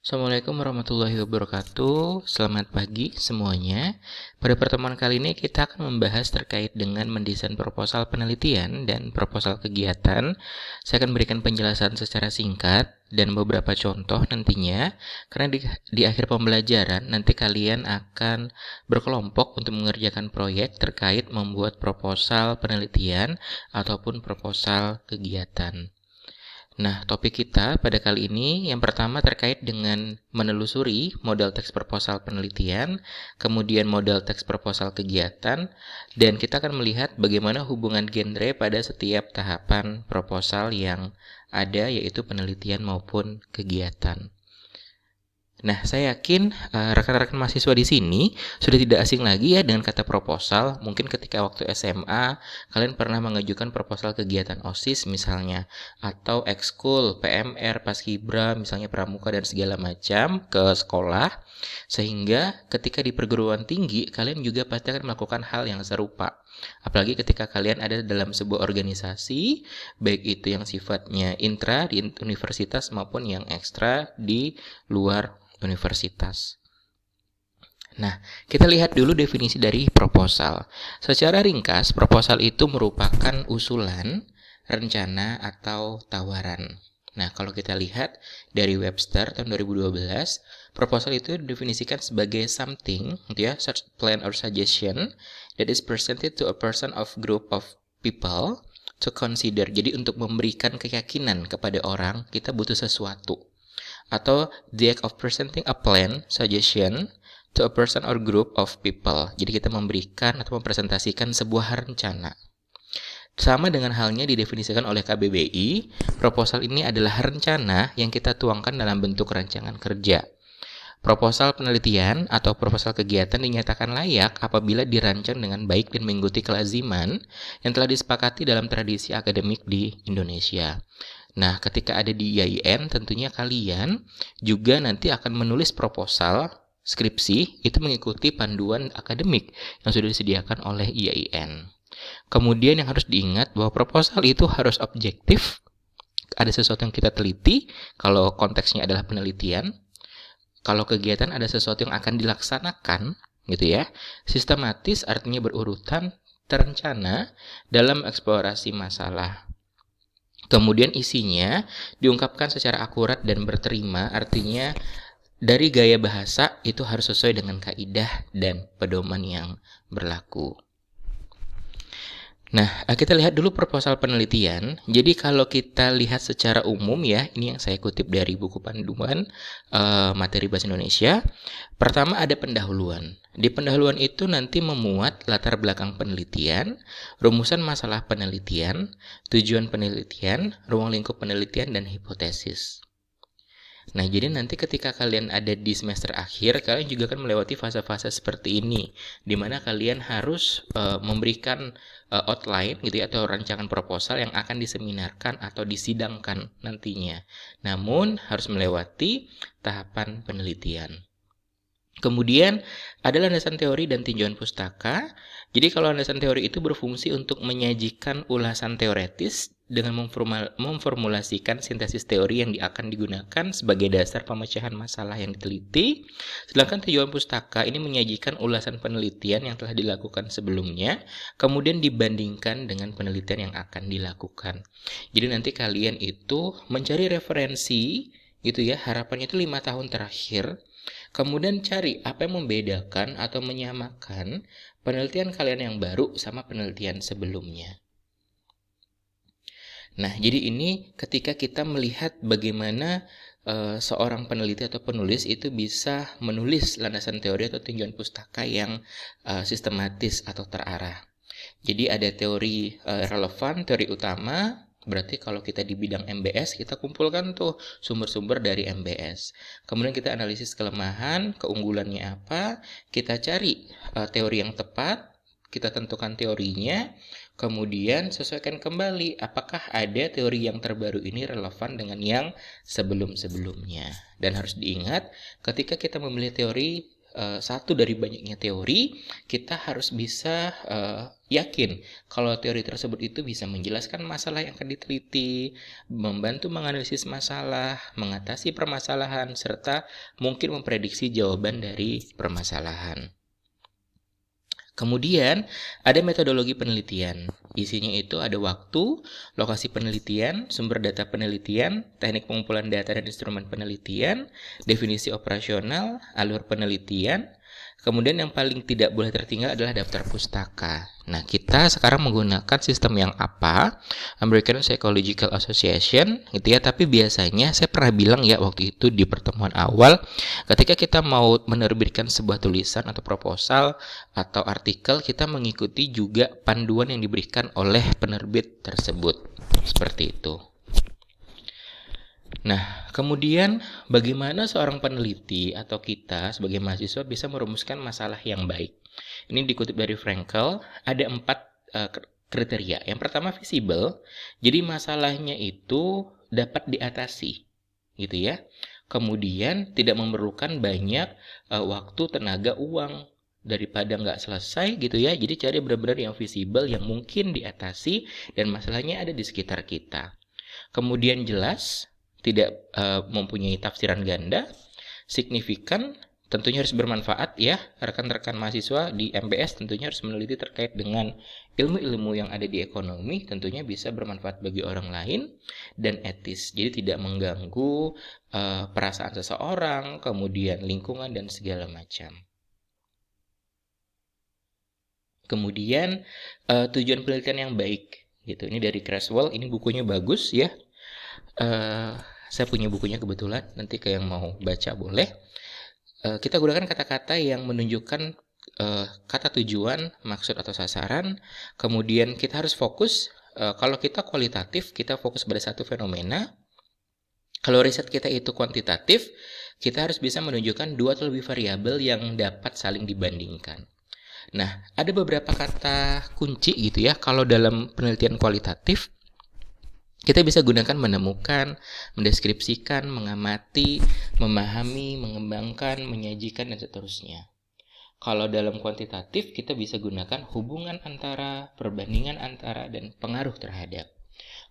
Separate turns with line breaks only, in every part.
Assalamualaikum warahmatullahi wabarakatuh. Selamat pagi semuanya. Pada pertemuan kali ini kita akan membahas terkait dengan mendesain proposal penelitian dan proposal kegiatan. Saya akan berikan penjelasan secara singkat dan beberapa contoh nantinya, karena di akhir pembelajaran nanti kalian akan berkelompok untuk mengerjakan proyek terkait membuat proposal penelitian ataupun proposal kegiatan. Nah, topik kita pada kali ini yang pertama terkait dengan menelusuri model teks proposal penelitian, kemudian model teks proposal kegiatan, dan kita akan melihat bagaimana hubungan genre pada setiap tahapan proposal yang ada, yaitu penelitian maupun kegiatan. Nah, saya yakin rekan-rekan mahasiswa di sini sudah tidak asing lagi ya dengan kata proposal. Mungkin ketika waktu SMA, kalian pernah mengajukan proposal kegiatan OSIS misalnya, atau ekskul, PMR, Paskibra, misalnya pramuka dan segala macam ke sekolah. Sehingga ketika di perguruan tinggi, kalian juga pasti akan melakukan hal yang serupa. Apalagi ketika kalian ada dalam sebuah organisasi, baik itu yang sifatnya intra di universitas maupun yang ekstra di luar universitas. Nah, kita lihat dulu definisi dari proposal. Secara ringkas, proposal itu merupakan usulan, rencana, atau tawaran. Nah, kalau kita lihat dari Webster tahun 2012, proposal itu didefinisikan sebagai something, gitu ya, such plan or suggestion that is presented to a person of group of people to consider. Jadi untuk memberikan keyakinan kepada orang, kita butuh sesuatu. Atau the act of presenting a plan, suggestion to a person or group of people. Jadi kita memberikan atau mempresentasikan sebuah rencana. Sama dengan halnya didefinisikan oleh KBBI, proposal ini adalah rencana yang kita tuangkan dalam bentuk rancangan kerja. Proposal penelitian atau proposal kegiatan dinyatakan layak apabila dirancang dengan baik dan mengikuti kelaziman yang telah disepakati dalam tradisi akademik di Indonesia. Nah, ketika ada di IAIN, tentunya kalian juga nanti akan menulis proposal skripsi itu mengikuti panduan akademik yang sudah disediakan oleh IAIN. Kemudian yang harus diingat bahwa proposal itu harus objektif, ada sesuatu yang kita teliti, kalau konteksnya adalah penelitian. Kalau kegiatan ada sesuatu yang akan dilaksanakan, gitu ya, sistematis artinya berurutan, terencana dalam eksplorasi masalah. Kemudian isinya diungkapkan secara akurat dan berterima, artinya dari gaya bahasa itu harus sesuai dengan kaidah dan pedoman yang berlaku. Nah, kita lihat dulu proposal penelitian. Jadi kalau kita lihat secara umum ya, ini yang saya kutip dari buku panduan materi bahasa Indonesia. Pertama ada pendahuluan. Di pendahuluan itu nanti memuat latar belakang penelitian, rumusan masalah penelitian, tujuan penelitian, ruang lingkup penelitian, dan hipotesis. Nah, jadi nanti ketika kalian ada di semester akhir, kalian juga akan melewati fase-fase seperti ini, di mana kalian harus memberikan outline gitu ya, atau rancangan proposal yang akan diseminarkan atau disidangkan nantinya. Namun harus melewati tahapan penelitian. Kemudian ada landasan teori dan tinjauan pustaka. Jadi kalau landasan teori itu berfungsi untuk menyajikan ulasan teoretis dengan memformulasikan sintesis teori yang akan digunakan sebagai dasar pemecahan masalah yang diteliti. Sedangkan tinjauan pustaka ini menyajikan ulasan penelitian yang telah dilakukan sebelumnya, kemudian dibandingkan dengan penelitian yang akan dilakukan. Jadi nanti kalian itu mencari referensi gitu ya, harapannya itu 5 tahun terakhir. Kemudian cari apa yang membedakan atau menyamakan penelitian kalian yang baru sama penelitian sebelumnya. Nah, jadi ini ketika kita melihat bagaimana seorang peneliti atau penulis itu bisa menulis landasan teori atau tinjauan pustaka yang sistematis atau terarah. Jadi ada teori relevan, teori utama. Berarti kalau kita di bidang MBS, kita kumpulkan tuh sumber-sumber dari MBS. Kemudian kita analisis kelemahan, keunggulannya apa, kita cari teori yang tepat, kita tentukan teorinya, kemudian sesuaikan kembali apakah ada teori yang terbaru ini relevan dengan yang sebelum-sebelumnya. Dan harus diingat, ketika kita memilih teori, satu dari banyaknya teori, kita harus bisa yakin kalau teori tersebut itu bisa menjelaskan masalah yang akan diteliti, membantu menganalisis masalah, mengatasi permasalahan, serta mungkin memprediksi jawaban dari permasalahan. Kemudian ada metodologi penelitian. Isinya itu ada waktu, lokasi penelitian, sumber data penelitian, teknik pengumpulan data dan instrumen penelitian, definisi operasional, alur penelitian. Kemudian yang paling tidak boleh tertinggal adalah daftar pustaka. Nah, kita sekarang menggunakan sistem yang apa? American Psychological Association, gitu ya. Tapi biasanya saya pernah bilang ya waktu itu di pertemuan awal, ketika kita mau menerbitkan sebuah tulisan atau proposal atau artikel, kita mengikuti juga panduan yang diberikan oleh penerbit tersebut. Seperti itu. Nah, kemudian bagaimana seorang peneliti atau kita sebagai mahasiswa bisa merumuskan masalah yang baik? Ini dikutip dari Frankel, ada 4 kriteria. Yang pertama visible, jadi masalahnya itu dapat diatasi, gitu ya. Kemudian tidak memerlukan banyak waktu, tenaga, uang daripada nggak selesai gitu ya. Jadi cari benar-benar yang visible, yang mungkin diatasi dan masalahnya ada di sekitar kita. Kemudian jelas, tidak mempunyai tafsiran ganda, signifikan, tentunya harus bermanfaat ya. Rekan-rekan mahasiswa di MBS tentunya harus meneliti terkait dengan ilmu-ilmu yang ada di ekonomi, tentunya bisa bermanfaat bagi orang lain, dan etis. Jadi tidak mengganggu perasaan seseorang, kemudian lingkungan dan segala macam. Kemudian tujuan penelitian yang baik gitu. Ini dari Creswell, ini bukunya bagus ya. Saya punya bukunya kebetulan, nanti ke yang mau baca boleh. Kita gunakan kata-kata yang menunjukkan kata tujuan, maksud atau sasaran. Kemudian kita harus fokus. Kalau kita kualitatif, kita fokus pada satu fenomena. Kalau riset kita itu kuantitatif, kita harus bisa menunjukkan 2 atau lebih variabel yang dapat saling dibandingkan. Nah, ada beberapa kata kunci gitu ya. Kalau dalam penelitian kualitatif, kita bisa gunakan menemukan, mendeskripsikan, mengamati, memahami, mengembangkan, menyajikan, dan seterusnya. Kalau dalam kuantitatif, kita bisa gunakan hubungan antara, perbandingan antara, dan pengaruh terhadap.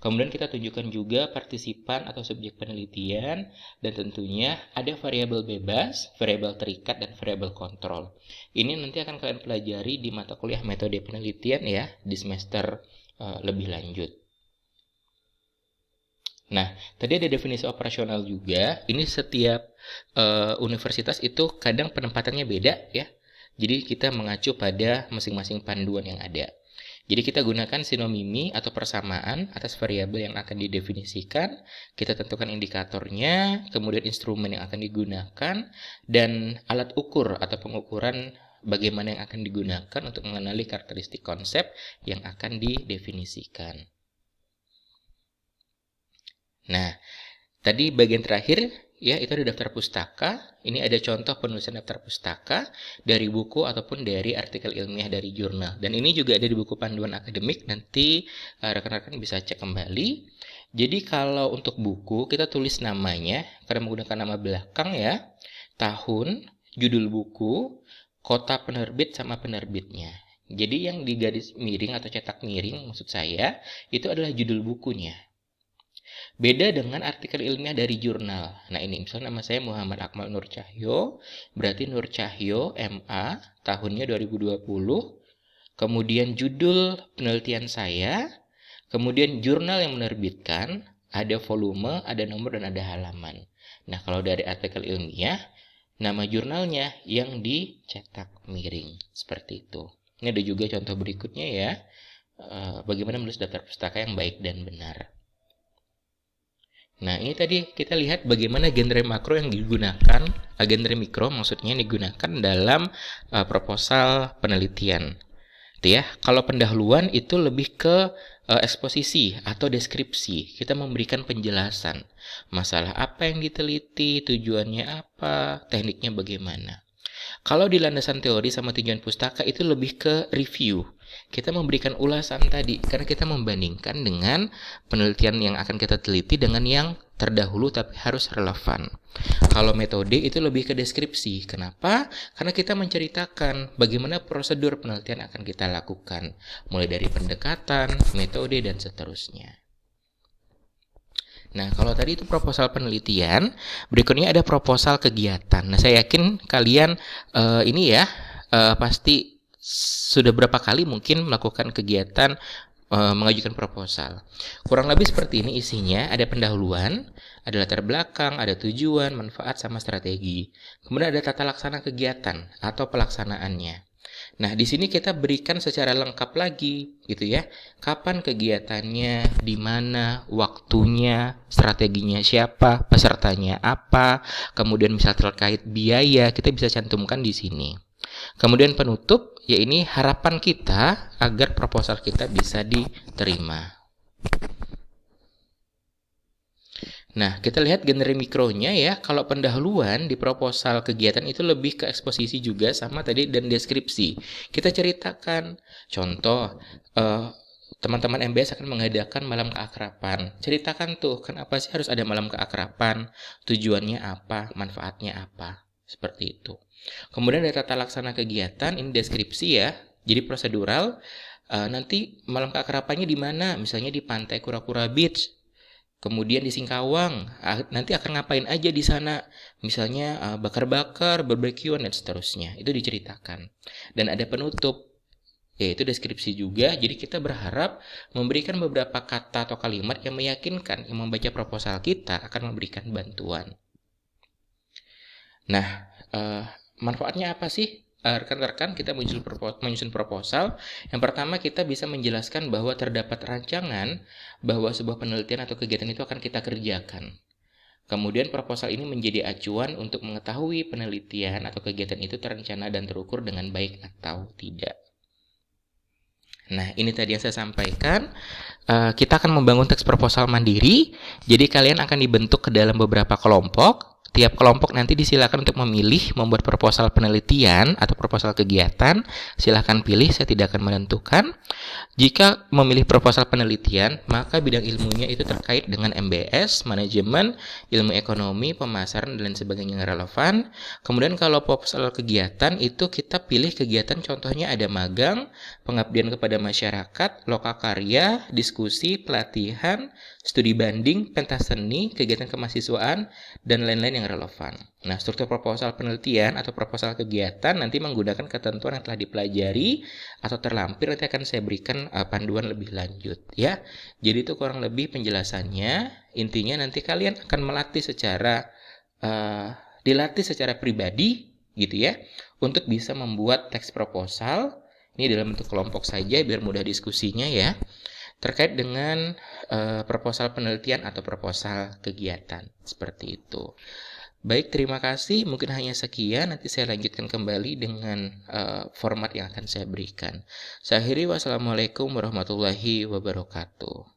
Kemudian kita tunjukkan juga partisipan atau subjek penelitian, dan tentunya ada variabel bebas, variabel terikat, dan variabel kontrol. Ini nanti akan kalian pelajari di mata kuliah metode penelitian ya, di semester lebih lanjut. Nah, tadi ada definisi operasional juga. Ini setiap universitas itu kadang penempatannya beda ya. Jadi kita mengacu pada masing-masing panduan yang ada. Jadi kita gunakan sinonimi atau persamaan atas variabel yang akan didefinisikan. Kita tentukan indikatornya, kemudian instrumen yang akan digunakan, dan alat ukur atau pengukuran bagaimana yang akan digunakan untuk mengenali karakteristik konsep yang akan didefinisikan. Nah, tadi bagian terakhir ya itu ada daftar pustaka. Ini ada contoh penulisan daftar pustaka dari buku ataupun dari artikel ilmiah dari jurnal. Dan ini juga ada di buku panduan akademik. Nanti rekan-rekan bisa cek kembali. Jadi kalau untuk buku kita tulis namanya karena menggunakan nama belakang ya, tahun, judul buku, kota penerbit sama penerbitnya. Jadi yang di garis miring atau cetak miring maksud saya itu adalah judul bukunya. Beda dengan artikel ilmiah dari jurnal. Nah ini misalnya nama saya Muhammad Akmal Nur Cahyo, berarti Nur Cahyo MA, tahunnya 2020. Kemudian judul penelitian saya, kemudian jurnal yang menerbitkan, ada volume, ada nomor, dan ada halaman. Nah kalau dari artikel ilmiah, nama jurnalnya yang dicetak miring, seperti itu. Ini ada juga contoh berikutnya ya, bagaimana menulis daftar pustaka yang baik dan benar. Nah ini tadi kita lihat bagaimana genre makro yang digunakan, genre mikro maksudnya digunakan dalam proposal penelitian. Itu ya, kalau pendahuluan itu lebih ke eksposisi atau deskripsi. Kita memberikan penjelasan masalah apa yang diteliti, tujuannya apa, tekniknya bagaimana. Kalau di landasan teori sama tujuan pustaka itu lebih ke review. Kita memberikan ulasan tadi karena kita membandingkan dengan penelitian yang akan kita teliti dengan yang terdahulu tapi harus relevan. Kalau metode itu lebih ke deskripsi. Kenapa? Karena kita menceritakan bagaimana prosedur penelitian akan kita lakukan, mulai dari pendekatan, metode, dan seterusnya. Nah, kalau tadi itu proposal penelitian, berikutnya ada proposal kegiatan. Nah, saya yakin kalian pasti sudah berapa kali mungkin melakukan kegiatan mengajukan proposal. Kurang lebih seperti ini isinya, ada pendahuluan, ada latar belakang, ada tujuan, manfaat, sama strategi. Kemudian ada tata laksana kegiatan atau pelaksanaannya. Nah, di sini kita berikan secara lengkap lagi gitu ya. Kapan kegiatannya, di mana, waktunya, strateginya siapa, pesertanya apa, kemudian misal terkait biaya, kita bisa cantumkan di sini. Kemudian penutup, ya ini harapan kita agar proposal kita bisa diterima. Nah, kita lihat genre mikronya ya. Kalau pendahuluan di proposal kegiatan itu lebih ke eksposisi juga sama tadi dan deskripsi. Kita ceritakan, contoh, teman-teman MBS akan mengadakan malam keakraban. Ceritakan tuh, kenapa sih harus ada malam keakraban, tujuannya apa, manfaatnya apa, seperti itu. Kemudian ada tata laksana kegiatan, ini deskripsi ya. Jadi prosedural, nanti malam keakrabannya di mana? Misalnya di Pantai Kura-Kura Beach. Kemudian di Singkawang, nanti akan ngapain aja di sana? Misalnya bakar-bakar, barbeque, dan seterusnya. Itu diceritakan. Dan ada penutup, yaitu deskripsi juga. Jadi kita berharap memberikan beberapa kata atau kalimat yang meyakinkan yang membaca proposal kita akan memberikan bantuan. Nah, manfaatnya apa sih? Rekan-rekan, kita menyusun proposal. Yang pertama, kita bisa menjelaskan bahwa terdapat rancangan bahwa sebuah penelitian atau kegiatan itu akan kita kerjakan. Kemudian proposal ini menjadi acuan untuk mengetahui penelitian atau kegiatan itu terencana dan terukur dengan baik atau tidak. Nah, ini tadi yang saya sampaikan. Kita akan membangun teks proposal mandiri. Jadi kalian akan dibentuk ke dalam beberapa kelompok. Tiap kelompok nanti disilakan untuk memilih membuat proposal penelitian atau proposal kegiatan. Silakan pilih, saya tidak akan menentukan. Jika memilih proposal penelitian, maka bidang ilmunya itu terkait dengan MBS, manajemen, ilmu ekonomi, pemasaran, dan sebagainya yang relevan. Kemudian kalau proposal kegiatan itu kita pilih kegiatan, contohnya ada magang, pengabdian kepada masyarakat, lokakarya, diskusi, pelatihan, studi banding, pentas seni, kegiatan kemahasiswaan, dan lain-lain yang relevan. Nah, struktur proposal penelitian atau proposal kegiatan nanti menggunakan ketentuan yang telah dipelajari atau terlampir, nanti akan saya berikan panduan lebih lanjut ya. Jadi itu kurang lebih penjelasannya. Intinya nanti kalian akan dilatih secara pribadi gitu ya, untuk bisa membuat teks proposal. Ini dalam bentuk kelompok saja biar mudah diskusinya ya, terkait dengan proposal penelitian atau proposal kegiatan, seperti itu. Baik, terima kasih. Mungkin hanya sekian. Nanti saya lanjutkan kembali dengan format yang akan saya berikan. Saya akhiri, wassalamualaikum warahmatullahi wabarakatuh.